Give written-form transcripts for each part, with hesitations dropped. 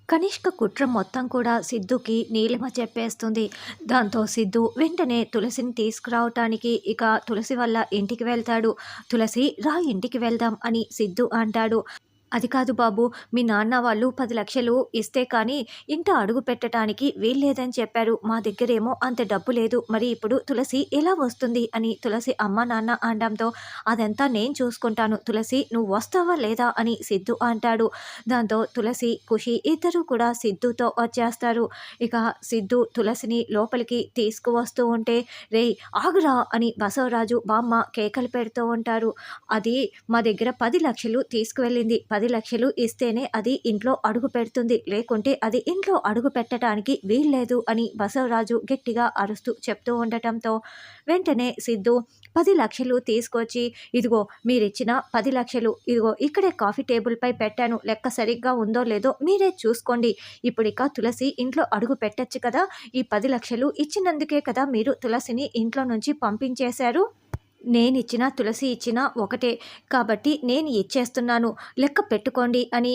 కనిష్క కుట్ర మొత్తం కూడా సిద్ధుకి నీలిమ చెప్పేస్తుంది. దాంతో సిద్ధు వెంటనే తులసిని తీసుకురావటానికి తులసి వల్ల ఇంటికి వెళ్తాడు. తులసి రా ఇంటికి వెళ్దాం అని సిద్ధు అంటాడు. అది కాదు బాబు, మీ నాన్న వాళ్ళు 10 లక్షలు ఇస్తే కానీ ఇంట అడుగు పెట్టడానికి వీల్లేదని చెప్పారు. మా దగ్గరేమో అంత డబ్బు లేదు. మరి ఇప్పుడు తులసి ఎలా వస్తుంది అని తులసి అమ్మ నాన్న అనడంతో, అదంతా నేను చూసుకుంటాను తులసి, నువ్వు వస్తావా లేదా అని సిద్ధు అంటాడు. దాంతో తులసి ఖుషి ఇద్దరు కూడా సిద్ధుతో వచ్చేస్తారు. ఇక సిద్ధు తులసిని లోపలికి తీసుకువస్తూ ఉంటే, రేయ్ ఆగురా అని బసవరాజు బామ్మ కేకలు పెడుతూ ఉంటారు. అది మా దగ్గర 10 లక్షలు తీసుకువెళ్ళింది. 10 లక్షలు ఇస్తేనే అది ఇంట్లో అడుగు పెడుతుంది, లేకుంటే అది ఇంట్లో అడుగు పెట్టడానికి వీల్లేదు అని బసవరాజు గట్టిగా అరుస్తూ చెప్తూ ఉండటంతో వెంటనే సిద్ధు 10 లక్షలు తీసుకొచ్చి, ఇదిగో మీరిచ్చిన 10 లక్షలు ఇదిగో ఇక్కడే కాఫీ టేబుల్పై పెట్టాను, లెక్క సరిగ్గా ఉందో లేదో మీరే చూసుకోండి. ఇప్పుడిక తులసి ఇంట్లో అడుగు పెట్టచ్చు కదా, ఈ 10 లక్షలు ఇచ్చినందుకే కదా మీరు తులసిని ఇంట్లో నుంచి పంపించేశారు. నేనిచ్చిన తులసి ఇచ్చిన ఒకటే కాబట్టి నేను ఇచ్చేస్తున్నాను, లెక్క పెట్టుకోండి అని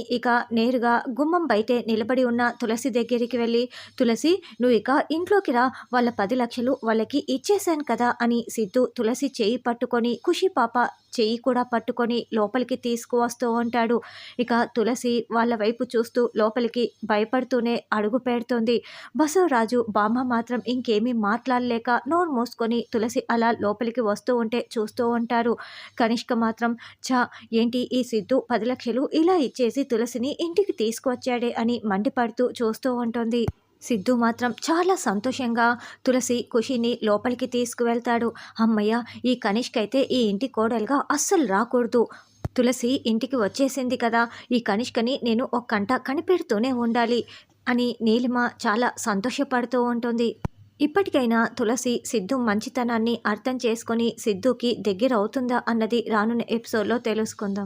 నేరుగా గుమ్మం బయటే నిలబడి ఉన్న తులసి దగ్గరికి వెళ్ళి, తులసి నువ్వు ఇంట్లోకి రా, వాళ్ళ 10 లక్షలు వాళ్ళకి ఇచ్చేశాను కదా అని సిద్ధు తులసి చేయి పట్టుకొని ఖుషి పాప చెయ్యి కూడా పట్టుకొని లోపలికి తీసుకువస్తూ ఉంటాడు. తులసి వాళ్ళ వైపు చూస్తూ లోపలికి భయపడుతూనే అడుగు పెడుతుంది. బసవరాజు బామ్మ మాత్రం ఇంకేమీ మాట్లాడలేక నోరు మూసుకొని తులసి అలా లోపలికి వస్తూ ఉంటే చూస్తూ ఉంటారు. కనిష్క మాత్రం ఏంటి ఈ సిద్ధు 10 లక్షలు ఇలా ఇచ్చేసి తులసిని ఇంటికి తీసుకువచ్చాడే అని మండిపడుతూ చూస్తూ ఉంటుంది. సిద్ధు మాత్రం చాలా సంతోషంగా తులసి ఖుషిని లోపలికి తీసుకువెళ్తాడు. అమ్మయ్య, ఈ కనిష్క అయితే ఈ ఇంటి కోడలుగా అస్సలు రాకూడదు. తులసి ఇంటికి వచ్చేసింది కదా, ఈ కనిష్కని నేను ఒక కంట కనిపెడుతూనే ఉండాలి అని నీలిమ చాలా సంతోషపడుతూ ఉంటుంది. ఇప్పటికైనా తులసి సిద్ధు మంచితనాన్ని అర్థం చేసుకొని సిద్ధుకి దగ్గర అవుతుందా అన్నది రానున్న ఎపిసోడ్లో తెలుసుకుందాం.